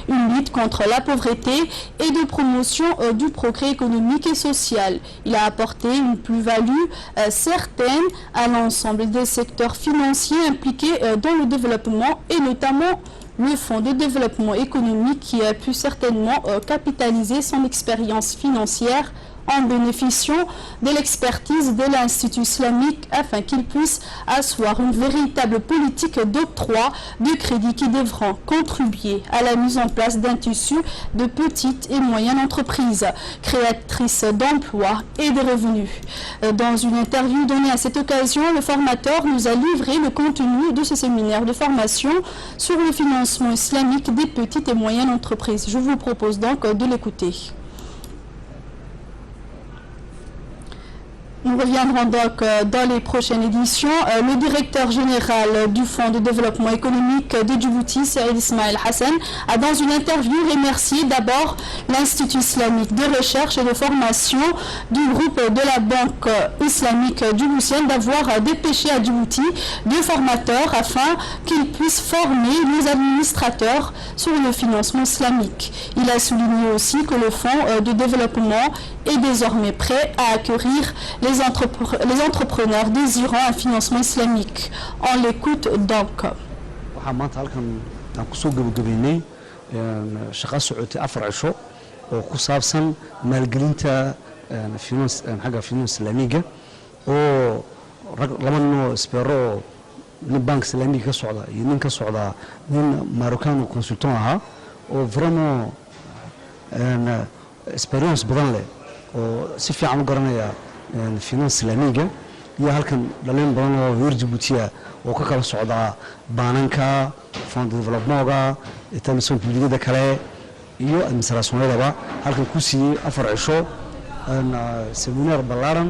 une lutte contre la pauvreté et de promotion du progrès économique et social. Il a apporté une plus-value certaine à l'ensemble des secteurs financiers impliqués dans le développement et notamment le Fonds de développement économique qui a pu certainement capitaliser son expérience financière en bénéficiant de l'expertise de l'Institut islamique afin qu'il puisse asseoir une véritable politique d'octroi de crédits qui devront contribuer à la mise en place d'un tissu de petites et moyennes entreprises créatrices d'emplois et de revenus. Dans une interview donnée à cette occasion, le formateur nous a livré le contenu de ce séminaire de formation sur le financement islamique des petites et moyennes entreprises. Je vous propose donc de l'écouter. Nous reviendrons donc dans les prochaines éditions. Le directeur général du Fonds de développement économique de Djibouti, Saïd Ismail Hassan, a dans une interview remercié d'abord l'Institut islamique de recherche et de formation du groupe de la Banque islamique djiboutienne d'avoir dépêché à Djibouti deux formateurs afin qu'ils puissent former les administrateurs sur le financement islamique. Il a souligné aussi que le Fonds de développement est désormais prêt à accueillir les entrepreneurs désirant un financement islamique. On l'écoute donc. الفينانس الإسلامية هي هالكن دلين بدن غير جيبوتيا وككل صعدا بانكا فند ديفلوبمنتga إتمسون بليغدا كله iyo administrationnel ba halkan ku siiyay 4 cisho séminaire ballaaran.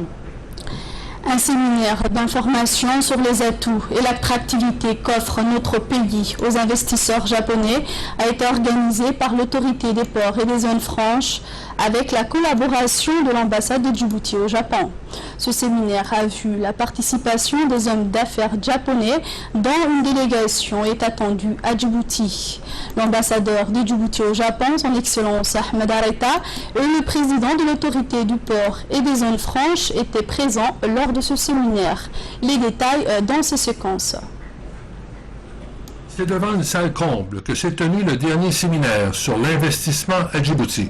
Un séminaire d'information sur les atouts et l'attractivité qu'offre notre pays aux investisseurs japonais a été organisé par l'autorité des ports et des zones franches avec la collaboration de l'ambassade de Djibouti au Japon. Ce séminaire a vu la participation des hommes d'affaires japonais dont une délégation est attendue à Djibouti. L'ambassadeur de Djibouti au Japon, son Excellence Ahmed Areta, et le président de l'autorité du port et des zones franches étaient présents lors de ce séminaire. Les détails dans ces séquences. C'est devant une salle comble que s'est tenu le dernier séminaire sur l'investissement à Djibouti.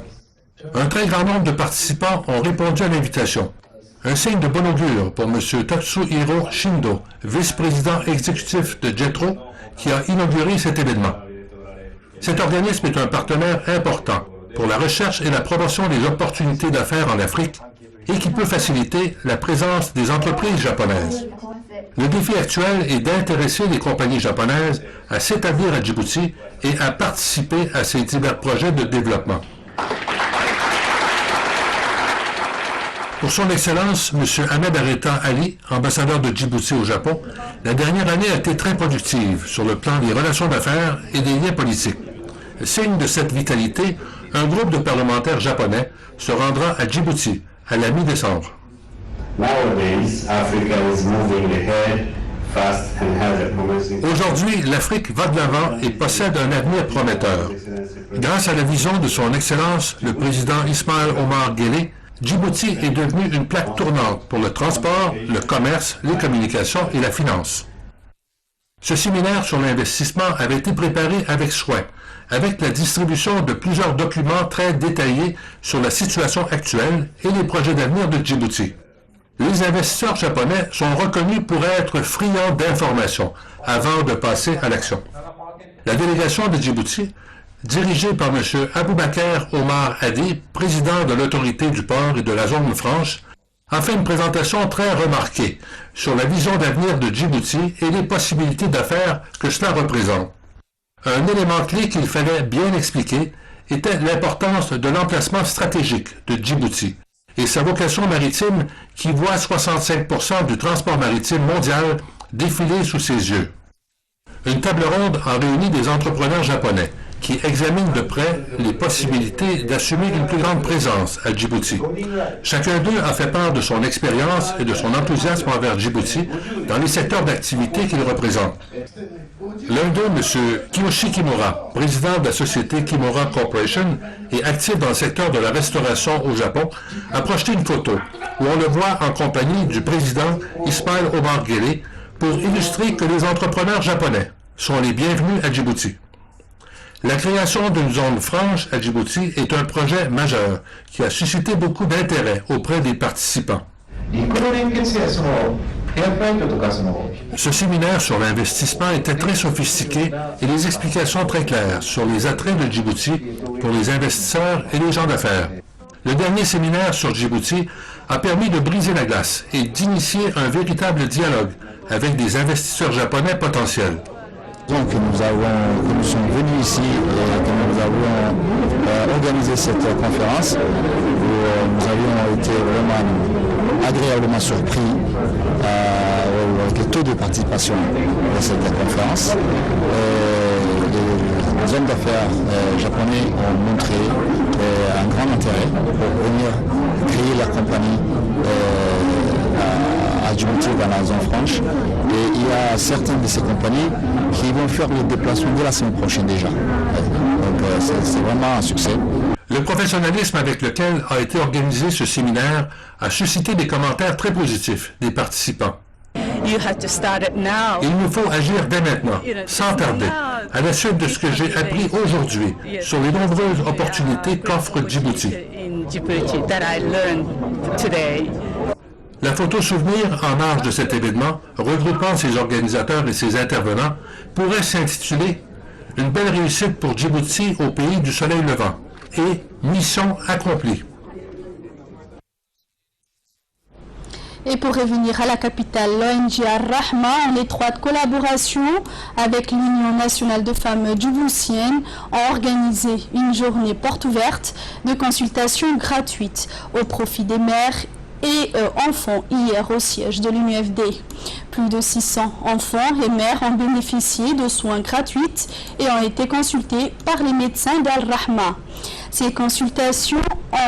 Un très grand nombre de participants ont répondu à l'invitation. Un signe de bon augure pour M. Tatsuhiro Shindo, vice-président exécutif de JETRO, qui a inauguré cet événement. Cet organisme est un partenaire important pour la recherche et la promotion des opportunités d'affaires en Afrique et qui peut faciliter la présence des entreprises japonaises. Le défi actuel est d'intéresser les compagnies japonaises à s'établir à Djibouti et à participer à ces divers projets de développement. Pour son Excellence, M. Ahmed Areta Ali, ambassadeur de Djibouti au Japon, la dernière année a été très productive sur le plan des relations d'affaires et des liens politiques. Signe de cette vitalité, un groupe de parlementaires japonais se rendra à Djibouti à la mi-décembre. Aujourd'hui, l'Afrique va de l'avant et possède un avenir prometteur. Grâce à la vision de son Excellence, le président Ismail Omar Guelleh, Djibouti est devenu une plaque tournante pour le transport, le commerce, les communications et la finance. Ce séminaire sur l'investissement avait été préparé avec soin, avec la distribution de plusieurs documents très détaillés sur la situation actuelle et les projets d'avenir de Djibouti. Les investisseurs japonais sont reconnus pour être friands d'informations avant de passer à l'action. La délégation de Djibouti, dirigée par M. Aboubakar Omar Hadi, président de l'autorité du port et de la zone franche, a fait une présentation très remarquée sur la vision d'avenir de Djibouti et les possibilités d'affaires que cela représente. Un élément clé qu'il fallait bien expliquer était l'importance de l'emplacement stratégique de Djibouti et sa vocation maritime qui voit 65% du transport maritime mondial défiler sous ses yeux. Une table ronde a réuni des entrepreneurs japonais qui examinent de près les possibilités d'assumer une plus grande présence à Djibouti. Chacun d'eux a fait part de son expérience et de son enthousiasme envers Djibouti dans les secteurs d'activité qu'il représente. L'un d'eux, M. Kiyoshi Kimura, président de la société Kimura Corporation et actif dans le secteur de la restauration au Japon, a projeté une photo où on le voit en compagnie du président Ismail Omar Guelleh pour illustrer que les entrepreneurs japonais sont les bienvenus à Djibouti. La création d'une zone franche à Djibouti est un projet majeur qui a suscité beaucoup d'intérêt auprès des participants. Ce séminaire sur l'investissement était très sophistiqué et les explications très claires sur les attraits de Djibouti pour les investisseurs et les gens d'affaires. Le dernier séminaire sur Djibouti a permis de briser la glace et d'initier un véritable dialogue avec des investisseurs japonais potentiels. Donc que nous sommes venus ici et que nous avons organisé cette conférence où nous avions été vraiment agréablement surpris avec le taux de participation de cette conférence. Les hommes d'affaires japonais ont montré un grand intérêt pour venir créer leur compagnie à Djibouti dans la zone franche, et il y a certaines de ces compagnies qui vont faire le déplacement dès la semaine prochaine déjà. Donc c'est vraiment un succès. Le professionnalisme avec lequel a été organisé ce séminaire a suscité des commentaires très positifs des participants. Il nous faut agir dès maintenant, sans tarder, à la suite de ce que j'ai appris aujourd'hui sur les nombreuses opportunités qu'offre Djibouti. La photo souvenir en marge de cet événement, regroupant ses organisateurs et ses intervenants, pourrait s'intituler « Une belle réussite pour Djibouti au pays du soleil levant » et « Mission accomplie ». Et pour revenir à la capitale, l'ONG Ar-Rahma, en étroite collaboration avec l'Union nationale de femmes djiboutiennes, a organisé une journée porte ouverte de consultation gratuite au profit des mères et enfants hier au siège de l'UNFD. Plus de 600 enfants et mères ont bénéficié de soins gratuits et ont été consultés par les médecins d'Al-Rahma. Ces consultations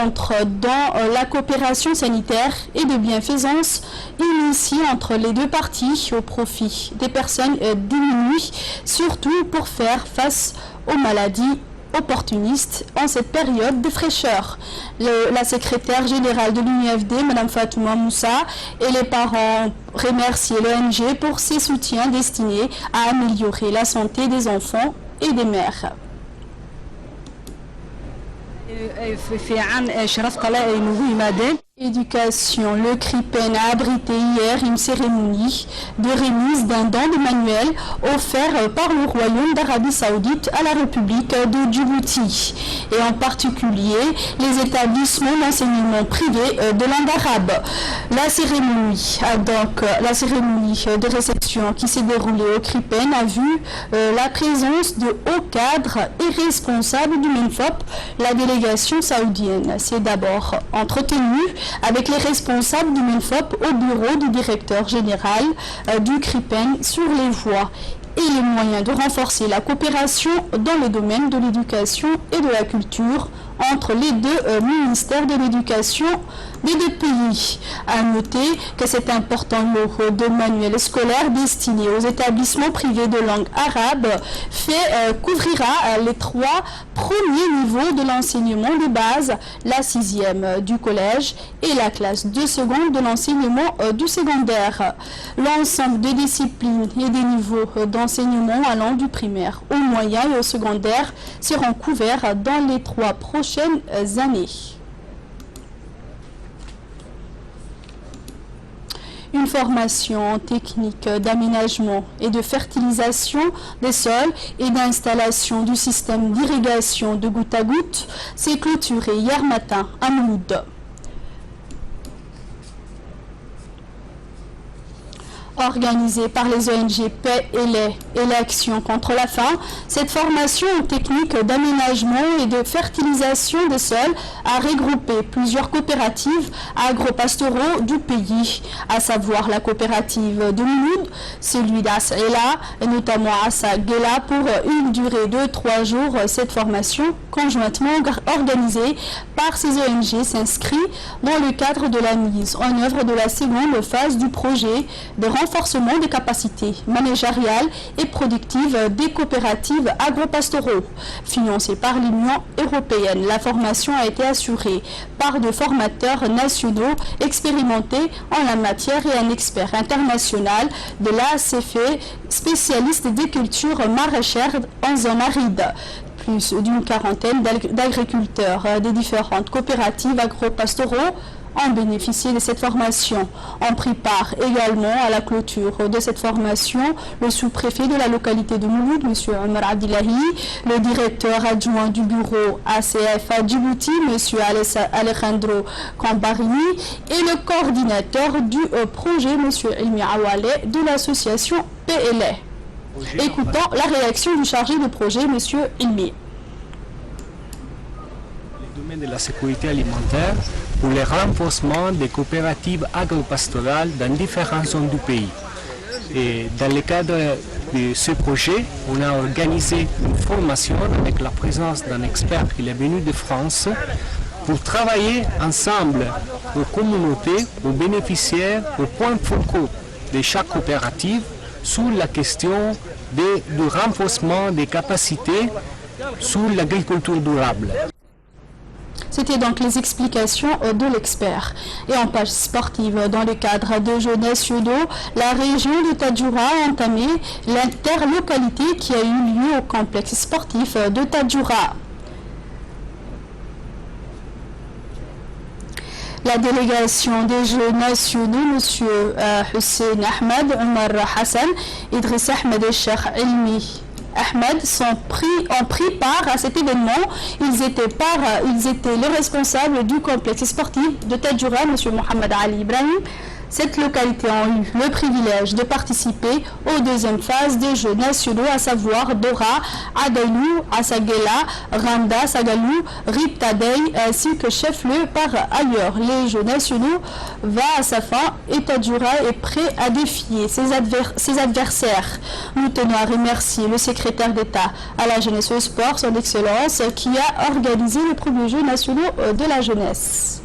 entrent dans la coopération sanitaire et de bienfaisance initiée entre les deux parties au profit des personnes diminuées, surtout pour faire face aux maladies opportuniste en cette période de fraîcheur. La secrétaire générale de l'UNFD, Mme Fatouma Moussa, et les parents remercient l'ONG pour ses soutiens destinés à améliorer la santé des enfants et des mères. Éducation, le CRIPEN a abrité hier une cérémonie de remise d'un don de manuel offert par le Royaume d'Arabie Saoudite à la République de Djibouti, et en particulier les établissements d'enseignement privés de langue arabe. La cérémonie de réception qui s'est déroulée au CRIPEN a vu la présence de hauts cadres et responsables du MENFOP. La délégation saoudienne s'est d'abord entretenue avec les responsables du MENFOP au bureau du directeur général du CRIPEN sur les voies et les moyens de renforcer la coopération dans le domaine de l'éducation et de la culture entre les deux ministères de l'éducation des deux pays. À noter que cet important lot de manuels scolaires destinés aux établissements privés de langue arabe couvrira les 3 premiers niveaux de l'enseignement de base, la 6e du collège et la classe de seconde de l'enseignement du secondaire. L'ensemble des disciplines et des niveaux d'enseignement allant du primaire au moyen et au secondaire seront couverts dans les 3 prochaines années. Une formation technique d'aménagement et de fertilisation des sols et d'installation du système d'irrigation de goutte à goutte s'est clôturée hier matin à Mouloud. Organisée par les ONG Paix et l'Action contre la faim, cette formation technique d'aménagement et de fertilisation des sols a regroupé plusieurs coopératives agro-pastoraux du pays, à savoir la coopérative de Mouloud, celui d'Assaïla et notamment Assa-Gela pour une durée de 3 jours. Cette formation conjointement organisée par ces ONG s'inscrit dans le cadre de la mise en œuvre de la seconde phase du projet de renforcement renforcement des capacités managériales et productives des coopératives agropastoraux. Financée par l'Union européenne, la formation a été assurée par de formateurs nationaux expérimentés en la matière et un expert international de l'ACFE, spécialiste des cultures maraîchères en zone aride. Plus d'une quarantaine d'agriculteurs des différentes coopératives agropastoraux ont bénéficié de cette formation. On prit part également à la clôture de cette formation le sous-préfet de la localité de Mouloud, M. Omar Abdillahi, le directeur adjoint du bureau ACF à Djibouti, M. Alejandro Kambarini, et le coordinateur du projet, M. Ilmi Awale, de l'association PLA. Écoutons la réaction du chargé de projet, M. Ilmi. Le domaine de la sécurité alimentaire pour le renforcement des coopératives agropastorales dans différentes zones du pays. Et dans le cadre de ce projet, on a organisé une formation avec la présence d'un expert qui est venu de France pour travailler ensemble aux communautés, aux bénéficiaires, aux points focaux de chaque coopérative sur la question du renforcement des capacités sur l'agriculture durable. C'était donc les explications de l'expert. Et en page sportive, dans le cadre de Jeux nationaux, la région de Tadjoura a entamé l'interlocalité qui a eu lieu au complexe sportif de Tadjoura. La délégation des Jeux nationaux, M. Hussein Ahmed, Omar Hassan, Idriss Ahmed et Cheikh Ilmi Ahmed ont pris part à cet événement. Ils étaient les responsables du complexe sportif de Tadjoura, M. Mohamed Ali Ibrahim. Cette localité a eu le privilège de participer aux deuxième phase des Jeux nationaux, à savoir Dora, Adailou, Asagela, Randa, Sagalou, Riptadei, ainsi que Chef-Lieu par ailleurs. Les Jeux nationaux va à sa fin et Tadjoura est prêt à défier ses adversaires. Nous tenons à remercier le secrétaire d'État à la jeunesse et au sport, son Excellence, qui a organisé les premiers Jeux nationaux de la jeunesse.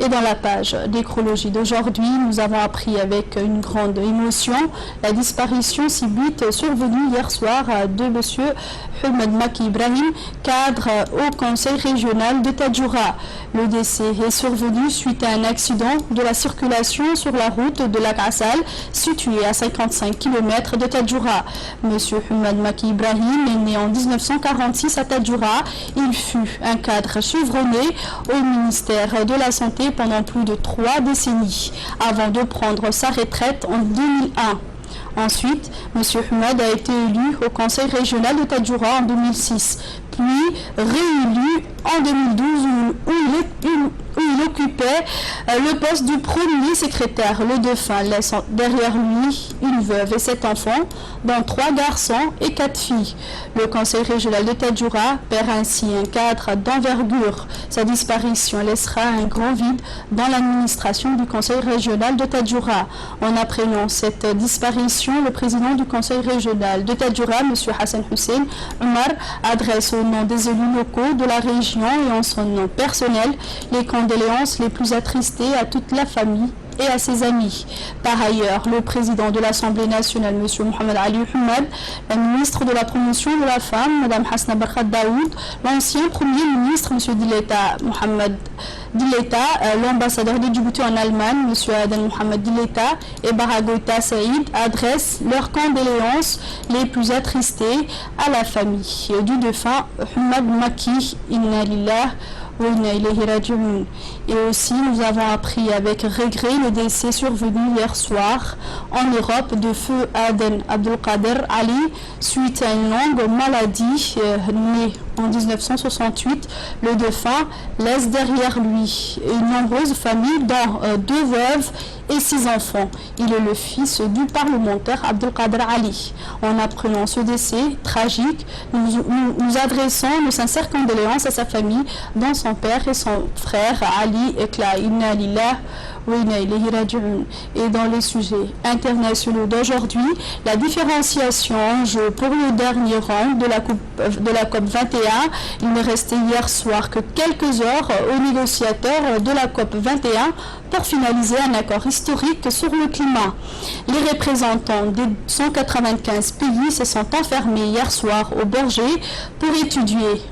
Et dans la page d'écrologie d'aujourd'hui, nous avons appris avec une grande émotion la disparition subite survenue hier soir de M. Ahmed Maki Ibrahim, cadre au conseil régional de Tadjoura. Le décès est survenu suite à un accident de la circulation sur la route de la Kassal, située à 55 km de Tadjoura. M. Ahmed Maki Ibrahim est né en 1946 à Tadjoura. Il fut un cadre chevronné au ministère de la Santé pendant plus de 3 décennies, avant de prendre sa retraite en 2001. Ensuite, M. Ahmed a été élu au conseil régional de Tadjoura en 2006, puis réélu en 2012 où il occupait le poste du premier secrétaire. Le défunt laisse derrière lui une veuve et 7 enfants, dont 3 garçons et 4 filles. Le conseil régional de Tadjoura perd ainsi un cadre d'envergure. Sa disparition laissera un grand vide dans l'administration du conseil régional de Tadjoura. En apprenant cette disparition, le président du conseil régional de Tadjoura, M. Hassan Hussein Omar, adresse au nom des élus locaux de la région et en son nom personnel les condoléances les plus attristées à toute la famille et à ses amis. Par ailleurs, le président de l'Assemblée nationale, M. Mohamed Ali Ahmed, la ministre de la promotion de la femme, Mme Hasna Barkhat Daoud, l'ancien premier ministre, M. Dileta Mohamed Dileta, l'ambassadeur de Djibouti en Allemagne, M. Aden Mohamed Dileta et Baragoita Saïd adressent leurs condoléances les plus attristées à la famille du défunt Ahmed Maki. Inna lillah. Et aussi, nous avons appris avec regret le décès survenu hier soir en Europe de feu Aden Abdelkader Ali suite à une longue maladie née en 1968. Le défunt laisse derrière lui une nombreuse famille dont 2 veuves et 6 enfants. Il est le fils du parlementaire Abdelkader Ali. En apprenant ce décès tragique, nous adressons nos sincères condoléances à sa famille, dont son père et son frère Ali Ekla. Inna lillah Et dans les sujets internationaux d'aujourd'hui, la différenciation en jeu pour le dernier round de la COP 21. Il ne restait hier soir que quelques heures aux négociateurs de la COP 21 pour finaliser un accord historique sur le climat. Les représentants des 195 pays se sont enfermés hier soir au Borgé pour étudier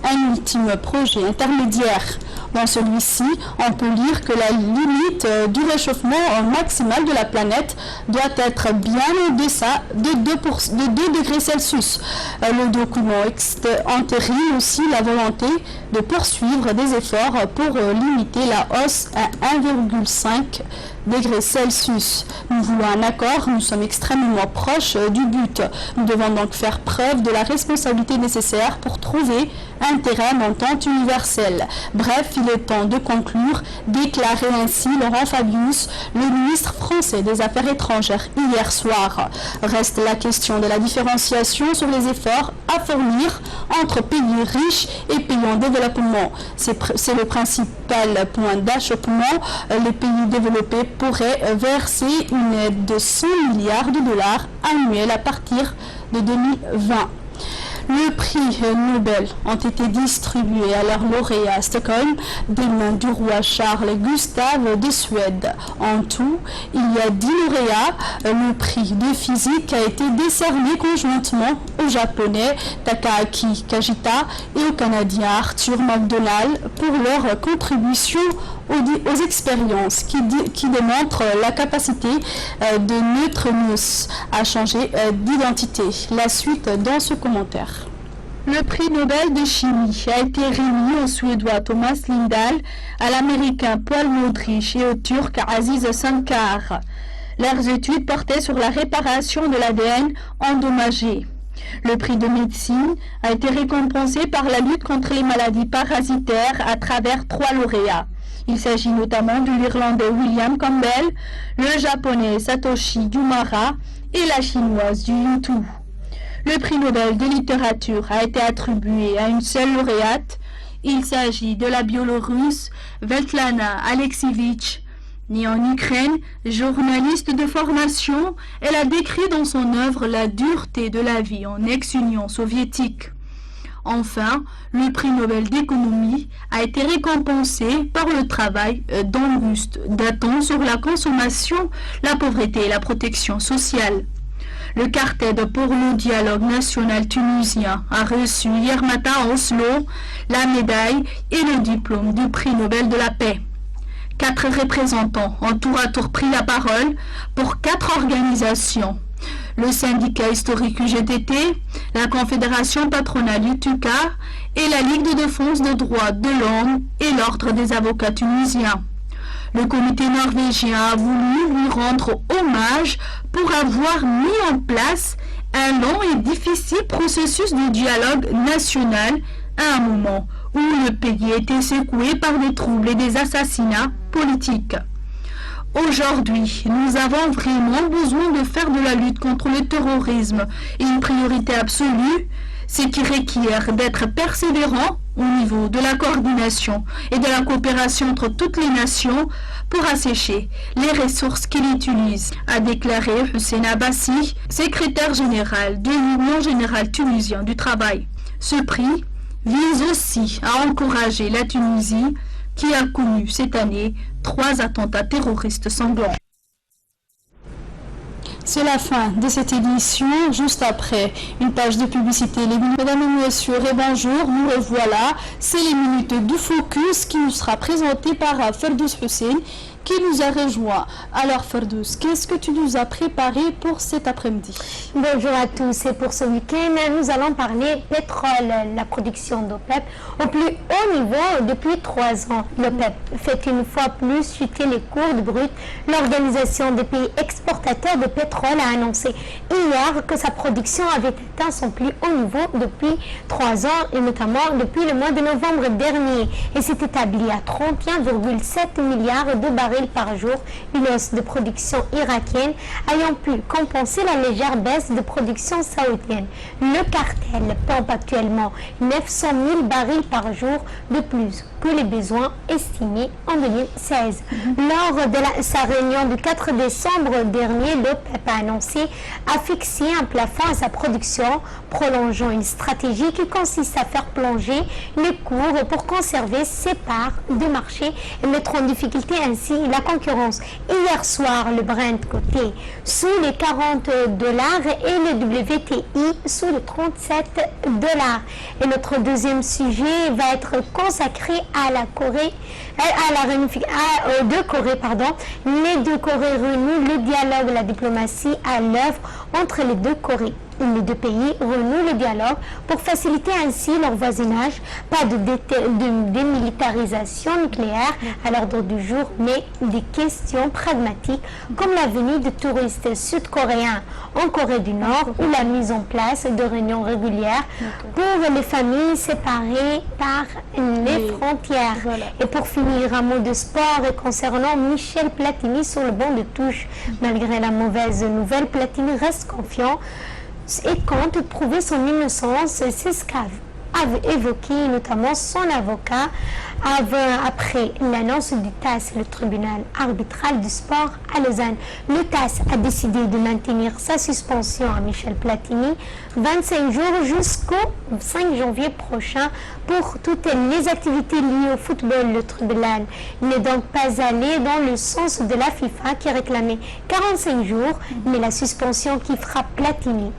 un ultime projet intermédiaire. Dans celui-ci, on peut lire que la limite du réchauffement maximal de la planète doit être bien au-deçà de 2 degrés Celsius. Le document entérine aussi la volonté de poursuivre des efforts pour limiter la hausse à 1,5 degrés Celsius. Nous voulons un accord, nous sommes extrêmement proches du but. Nous devons donc faire preuve de la responsabilité nécessaire pour trouver un terrain d'entente universel. Bref, il est temps de conclure, déclarait ainsi Laurent Fabius, le ministre français des Affaires étrangères, hier soir. Reste la question de la différenciation sur les efforts à fournir entre pays riches et pays en développement. C'est le principal point d'achoppement. Les pays développés pourraient verser une aide de 100 milliards de dollars annuels à partir de 2020. Le prix Nobel ont été distribués à leurs lauréats à Stockholm des mains du roi Charles Gustave de Suède. En tout, il y a 10 lauréats. Le prix de physique a été décerné conjointement au japonais Takaaki Kajita et au canadien Arthur McDonald pour leur contribution aux expériences qui démontrent la capacité de Neutronus à changer d'identité. La suite dans ce commentaire. Le prix Nobel de chimie a été remis au Suédois Thomas Lindahl, à l'Américain Paul Modrich et au Turc Aziz Sankar. Leurs études portaient sur la réparation de l'ADN endommagé. Le prix de médecine a été récompensé par la lutte contre les maladies parasitaires à travers 3 lauréats. Il s'agit notamment de l'Irlandais William Campbell, le Japonais Satoshi Yumara et la Chinoise Yu Yutu. Le prix Nobel de littérature a été attribué à une seule lauréate. Il s'agit de la Biélorusse Svetlana Alexievitch. Née en Ukraine, journaliste de formation, elle a décrit dans son œuvre la dureté de la vie en ex-Union soviétique. Enfin, le prix Nobel d'économie a été récompensé par le travail d'Auguste Datton sur la consommation, la pauvreté et la protection sociale. Le quartet pour le dialogue national tunisien a reçu hier matin à Oslo la médaille et le diplôme du prix Nobel de la paix. 4 représentants ont tour à tour pris la parole pour 4 organisations. Le syndicat historique UGTT, la Confédération patronale UTUCA et la Ligue de défense des droits de l'homme et l'Ordre des avocats tunisiens. Le comité norvégien a voulu lui rendre hommage pour avoir mis en place un long et difficile processus de dialogue national à un moment où le pays était secoué par des troubles et des assassinats politiques. Aujourd'hui, nous avons vraiment besoin de faire de la lutte contre le terrorisme une priorité absolue, ce qui requiert d'être persévérant au niveau de la coordination et de la coopération entre toutes les nations pour assécher les ressources qu'ils utilisent, a déclaré Hussein Abbassi, secrétaire général de l'Union générale tunisienne du travail. Ce prix vise aussi à encourager la Tunisie qui a connu cette année 3 attentats terroristes sanglants. C'est la fin de cette édition. Juste après une page de publicité. Mesdames et messieurs, et bonjour, nous revoilà. C'est les minutes du focus qui nous sera présenté par Ferdous Hussein qui nous a rejoint. Alors Ferdous, qu'est-ce que tu nous as préparé pour cet après-midi? Bonjour à tous, et pour ce week-end, nous allons parler pétrole, la production d'OPEP au plus haut niveau depuis 3 ans. L'OPEP fait une fois plus chuter les cours de brut. L'organisation des pays exportateurs de pétrole a annoncé hier que sa production avait atteint son plus haut niveau depuis 3 ans, et notamment depuis le mois de novembre dernier, et s'est établi à 31,7 milliards de barils barils par jour, une hausse de production irakienne ayant pu compenser la légère baisse de production saoudienne. Le cartel pompe actuellement 900 000 barils par jour de plus que les besoins estimés en 2016. Lors de sa réunion du 4 décembre dernier, l'OPEP a fixé un plafond à sa production, prolongeant une stratégie qui consiste à faire plonger les cours pour conserver ses parts de marché et mettre en difficulté ainsi la concurrence. Hier soir, le Brent coté sous les $40 et le WTI sous les $37. Et notre deuxième sujet va être consacré à la Corée, aux deux Corées, Les deux Corées renouent le dialogue et la diplomatie à l'œuvre entre les deux Corées. Les deux pays renouent le dialogue pour faciliter ainsi leur voisinage. Pas de démilitarisation nucléaire à l'ordre du jour, mais des questions pragmatiques comme la venue de touristes sud-coréens en Corée du Nord ou la mise en place de réunions régulières pour les familles séparées par les frontières. Voilà. Et pour finir, un mot de sport concernant Michel Platini sur le banc de touche. Malgré la mauvaise nouvelle, Platini reste confiant et compte prouver son innocence. C'est ce qu'a évoqué notamment son avocat après l'annonce du TAS, le tribunal arbitral du sport à Lausanne. Le TAS a décidé de maintenir sa suspension à Michel Platini 25 jours jusqu'au 5 janvier prochain pour toutes les activités liées au football. Le tribunal n'est donc pas allé dans le sens de la FIFA qui réclamait 45 jours, mais la suspension qui frappe Platini.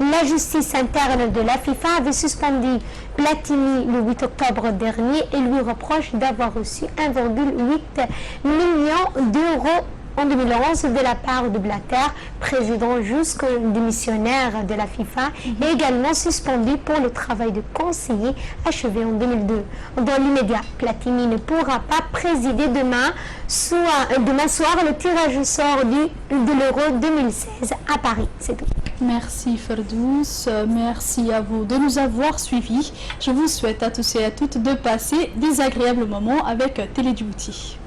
La justice interne de la FIFA avait suspendu Platini le 8 octobre dernier et lui reproche d'avoir reçu 1,8 million d'euros en 2011 de la part de Blatter, président jusqu'au démissionnaire de la FIFA, et également suspendu pour le travail de conseiller achevé en 2002. Dans l'immédiat, Platini ne pourra pas présider demain soir le tirage au sort de l'Euro 2016 à Paris. C'est tout. Merci Ferdous, merci à vous de nous avoir suivis. Je vous souhaite à tous et à toutes de passer des agréables moments avec Télé Djibouti.